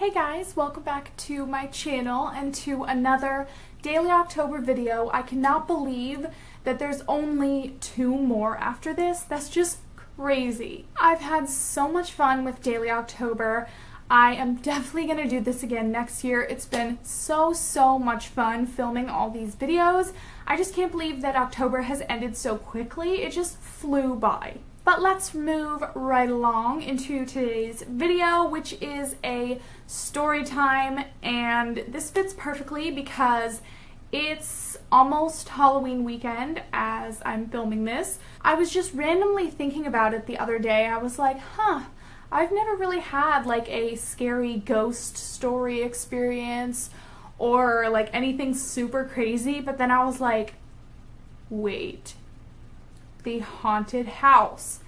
Hey guys, welcome back to my channel and to another Daily October video. I cannot believe that there's only 2 more after this. That's just crazy. I've had so much fun with Daily October. I am definitely going to do this again next year. It's been so much fun filming all these videos. I just can't believe that October has ended so quickly. It just flew by. But let's move right along into today's video, which is a story time, and this fits perfectly because it's almost Halloween weekend as I'm filming this. I was just randomly thinking about it the other day. I was like, I've never really had like a scary ghost story experience or like anything super crazy, but then I was like, wait, the haunted house.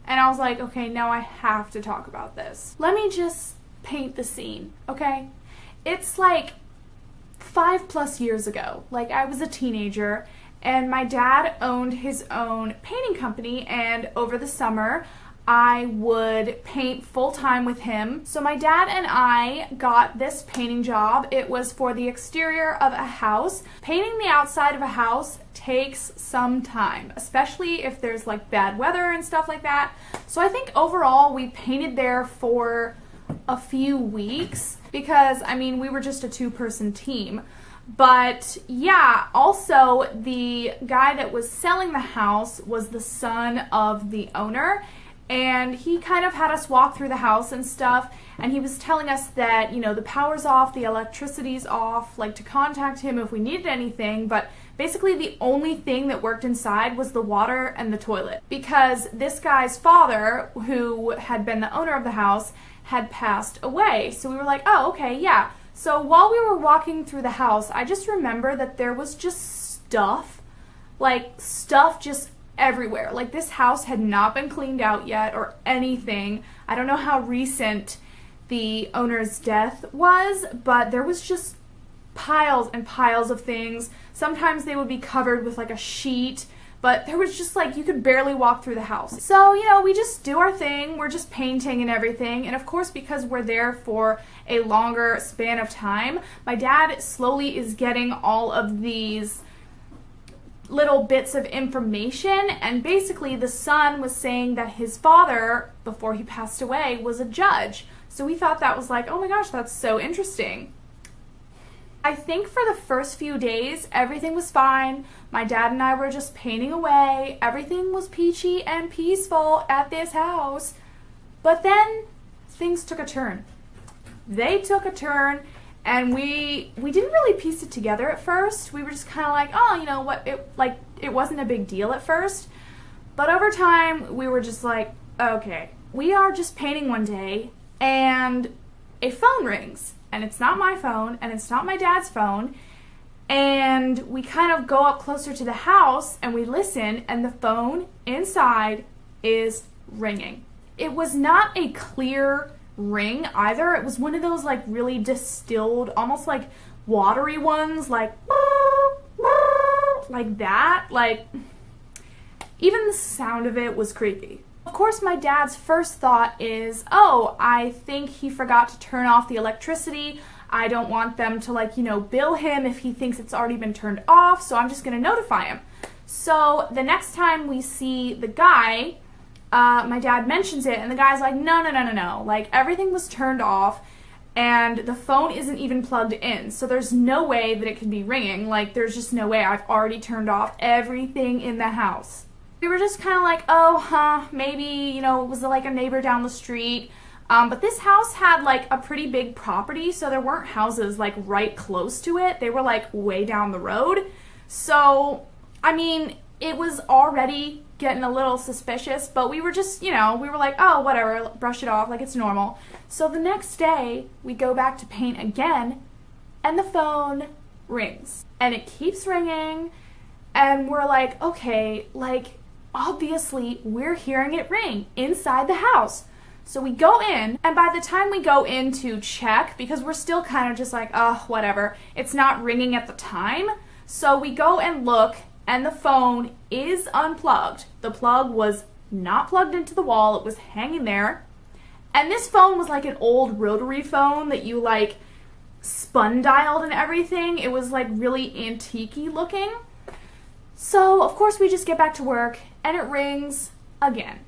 And I was like, okay, now I have to talk about this. Let me just paint the scene, okay? It's like 5+ years ago. Like, I was a teenager and my dad owned his own painting company, and over the summer I would paint full-time with him. So my dad and I got this painting job. It was for the exterior of a house. Painting the outside of a house takes some time, especially if there's like bad weather and stuff like that. So I think overall we painted there for a few weeks because, I mean, we were just a 2-person team. But yeah, also the guy that was selling the house was the son of the owner. And he kind of had us walk through the house and stuff, and he was telling us that, you know, the power's off, the electricity's off, like to contact him if we needed anything, but basically the only thing that worked inside was the water and the toilet. Because this guy's father, who had been the owner of the house, had passed away. So we were like, oh, okay, yeah. So while we were walking through the house, I just remember that there was just stuff just everywhere. Like, this house had not been cleaned out yet or anything. I don't know how recent the owner's death was, but there was just piles and piles of things. Sometimes they would be covered with like a sheet, but there was just like, you could barely walk through the house. So, you know, we just do our thing. We're just painting and everything. And of course, because we're there for a longer span of time, my dad slowly is getting all of these little bits of information, and basically the son was saying that his father, before he passed away, was a judge. So we thought that was like, oh my gosh, that's so interesting. I think for the first few days, everything was fine. My dad and I were just painting away. Everything was peachy and peaceful at this house. But then things took a turn. They took a turn. And we didn't really piece it together at first. We were just kind of like, oh, you know what, it wasn't a big deal at first. But over time, we were just like, okay. We are just painting one day, and a phone rings. And it's not my phone, and it's not my dad's phone. And we kind of go up closer to the house, and we listen, and the phone inside is ringing. It was not a clear ring either. It was one of those like really distilled, almost like watery ones, like that. Like, even the sound of it was creepy. Of course, my dad's first thought is, oh, I think he forgot to turn off the electricity. I don't want them to, like, you know, bill him if he thinks it's already been turned off, so I'm just gonna notify him. So the next time we see the guy, my dad mentions it, and the guy's like, no, like, everything was turned off, and the phone isn't even plugged in, so there's no way that it could be ringing. Like, there's just no way. I've already turned off everything in the house. We were just kind of like, oh, maybe, you know, it was like a neighbor down the street, but this house had, like, a pretty big property, so there weren't houses, like, right close to it. They were, like, way down the road, so, I mean, it was already getting a little suspicious, but we were just, you know, we were like, oh, whatever, brush it off, like it's normal. So the next day, we go back to paint again, and the phone rings. And it keeps ringing, and we're like, okay, like, obviously, we're hearing it ring inside the house. So we go in, and by the time we go in to check, because we're still kind of just like, oh, whatever, it's not ringing at the time, so we go and look, and the phone is unplugged. The plug was not plugged into the wall, it was hanging there, And this phone was like an old rotary phone that you like spun dialed and everything. It was like really antique-y looking. So of course we just get back to work and it rings again.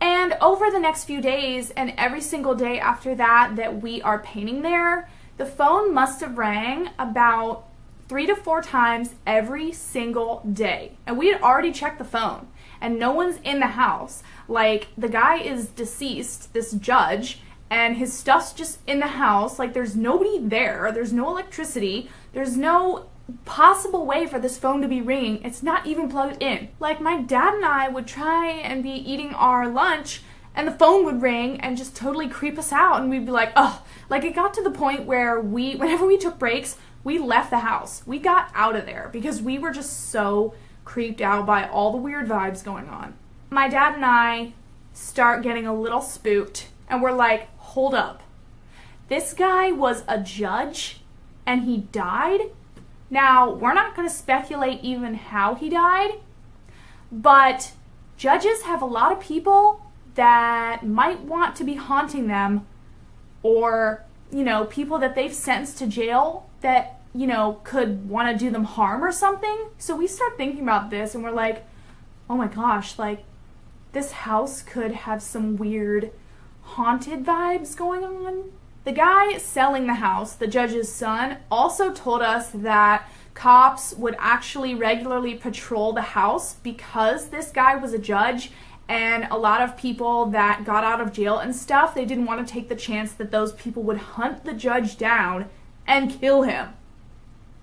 And over the next few days and every single day after that we are painting there, the phone must have rang about 3 to 4 times every single day. And we had already checked the phone and no one's in the house. Like, the guy is deceased, this judge, and his stuff's just in the house. Like, there's nobody there. There's no electricity. There's no possible way for this phone to be ringing. It's not even plugged in. Like, my dad and I would try and be eating our lunch and the phone would ring and just totally creep us out, and we'd be like, ugh. Like, it got to the point where whenever we took breaks, we left the house. We got out of there because we were just so creeped out by all the weird vibes going on. My dad and I start getting a little spooked, and we're like, hold up. This guy was a judge and he died? Now, we're not going to speculate even how he died, but judges have a lot of people that might want to be haunting them, or, people that they've sentenced to jail that, could want to do them harm or something. So we start thinking about this and we're like, oh my gosh, like, this house could have some weird haunted vibes going on. The guy selling the house, the judge's son, also told us that cops would actually regularly patrol the house because this guy was a judge, and a lot of people that got out of jail and stuff, they didn't want to take the chance that those people would hunt the judge down and kill him.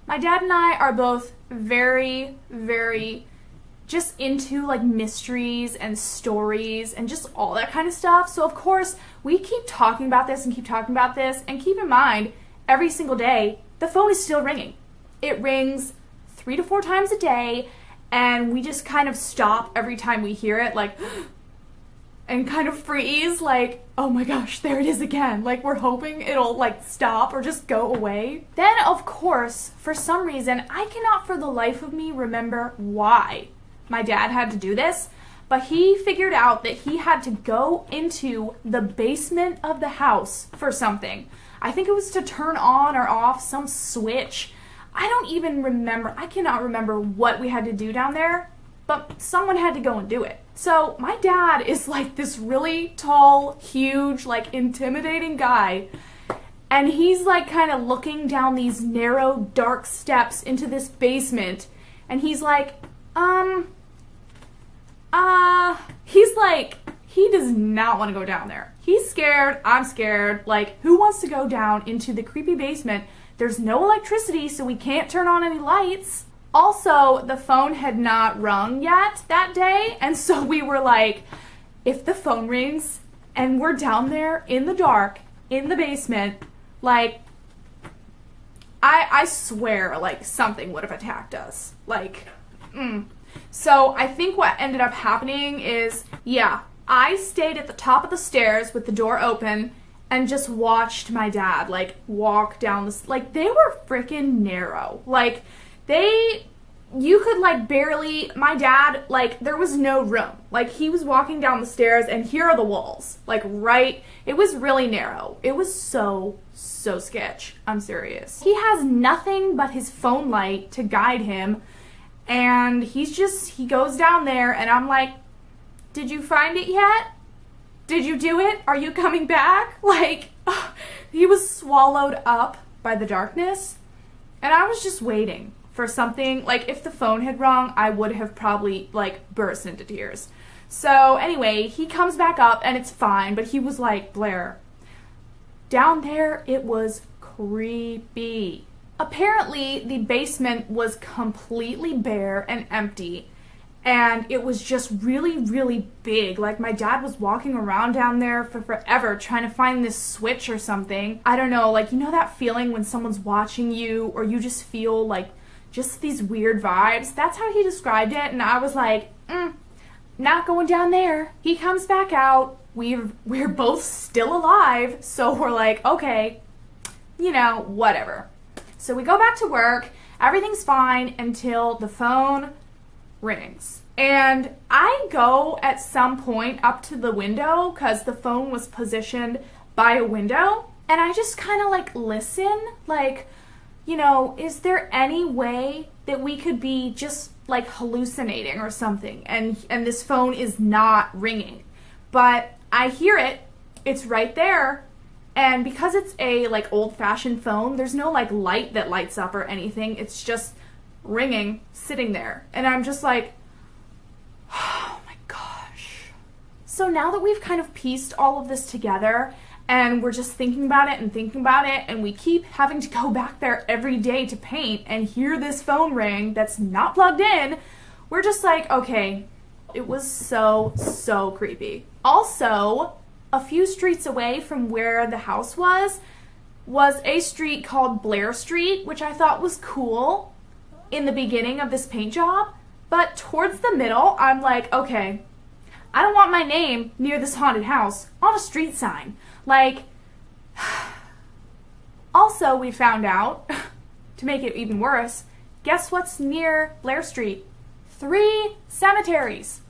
My dad and I are both very, very just into like mysteries and stories and just all that kind of stuff. So of course, we keep talking about this and keep talking about this, and keep in mind, every single day, the phone is still ringing. It rings 3 to 4 times a day, and we just kind of stop every time we hear it, like, and kind of freeze, like, oh my gosh, there it is again. Like, we're hoping it'll like stop or just go away. Then of course, for some reason, I cannot for the life of me remember why my dad had to do this, but he figured out that he had to go into the basement of the house for something. I think it was to turn on or off some switch. I don't even remember. I cannot remember what we had to do down there, but someone had to go and do it. So my dad is like this really tall, huge, like intimidating guy, and he's like kind of looking down these narrow, dark steps into this basement, and he's like, he's like, he does not want to go down there. He's scared, I'm scared. Like, who wants to go down into the creepy basement? There's no electricity, so we can't turn on any lights. Also, the phone had not rung yet that day, and so we were like, if the phone rings and we're down there in the dark, in the basement, like, I swear, like, something would have attacked us. Like, So I think what ended up happening is, I stayed at the top of the stairs with the door open and just watched my dad, like, walk down this, like, they were freaking narrow. Like, you could, like, barely, my dad, like, there was no room. Like, he was walking down the stairs and here are the walls. Like, it was really narrow. It was so sketch. I'm serious. He has nothing but his phone light to guide him, and he goes down there, and I'm like, did you find it yet? Did you do it? Are you coming back? Like, he was swallowed up by the darkness, and I was just waiting for something. Like, if the phone had rung, I would have probably, like, burst into tears. So anyway, he comes back up, and it's fine, but he was like, Blair, down there it was creepy. Apparently, the basement was completely bare and empty, and it was just really, really big. Like, my dad was walking around down there for forever trying to find this switch or something. I don't know, like, you know that feeling when someone's watching you, or you just feel, like, just these weird vibes? That's how he described it, and I was like, not going down there. He comes back out. We're both still alive, so we're like, okay, whatever. So we go back to work, everything's fine until the phone rings. And I go at some point up to the window because the phone was positioned by a window, and I just kind of like listen, like, you know, is there any way that we could be just like hallucinating or something, and this phone is not ringing? But I hear it, it's right there, and because it's a like old-fashioned phone, there's no like light that lights up or anything, it's just ringing, sitting there, and I'm just like, oh my gosh. So now that we've kind of pieced all of this together, and we're just thinking about it and thinking about it, and we keep having to go back there every day to paint and hear this phone ring that's not plugged in, we're just like, okay, it was so creepy. Also, a few streets away from where the house was a street called Blair Street, which I thought was cool in the beginning of this paint job, but towards the middle, I'm like, okay, I don't want my name near this haunted house on a street sign. Like, also we found out, to make it even worse, guess what's near Blair Street? 3 cemeteries.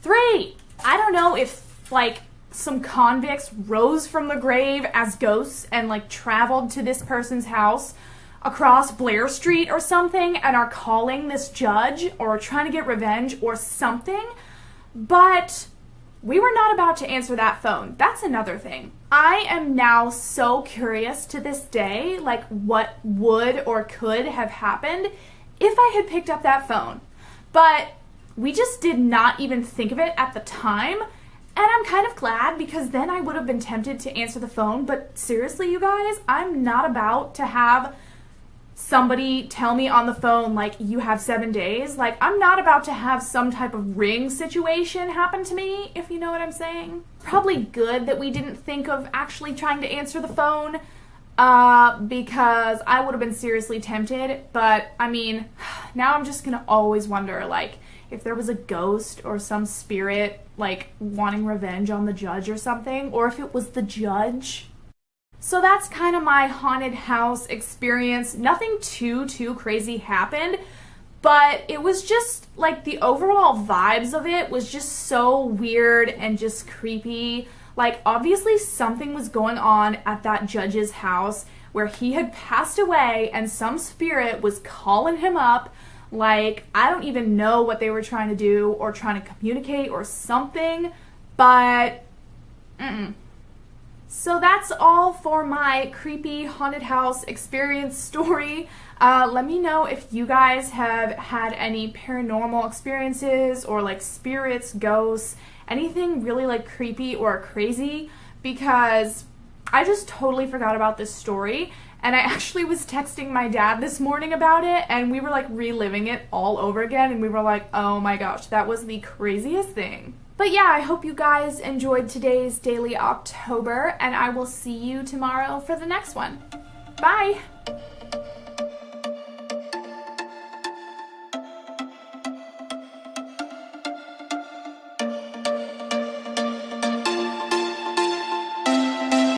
3! I don't know if, like, some convicts rose from the grave as ghosts and, like, traveled to this person's house across Blair Street or something and are calling this judge or trying to get revenge or something, but we were not about to answer that phone. That's another thing. I am now so curious to this day, like, what would or could have happened if I had picked up that phone. But we just did not even think of it at the time, and I'm kind of glad, because then I would have been tempted to answer the phone. But seriously, you guys, I'm not about to have somebody tell me on the phone, like, you have 7 days. Like, I'm not about to have some type of ring situation happen to me, if you know what I'm saying. Probably good that we didn't think of actually trying to answer the phone, because I would have been seriously tempted. But, I mean, now I'm just gonna always wonder, like, if there was a ghost or some spirit, like, wanting revenge on the judge or something, or if it was the judge. So that's kind of my haunted house experience. Nothing too crazy happened, but it was just, like, the overall vibes of it was just so weird and just creepy. Like, obviously something was going on at that judge's house where he had passed away and some spirit was calling him up. Like, I don't even know what they were trying to do or trying to communicate or something, but So that's all for my creepy haunted house experience story. Let me know if you guys have had any paranormal experiences or like spirits, ghosts, anything really like creepy or crazy, because I just totally forgot about this story. And I actually was texting my dad this morning about it, and we were like reliving it all over again, and we were like, oh my gosh, that was the craziest thing. But yeah, I hope you guys enjoyed today's Daily October, and I will see you tomorrow for the next one. Bye!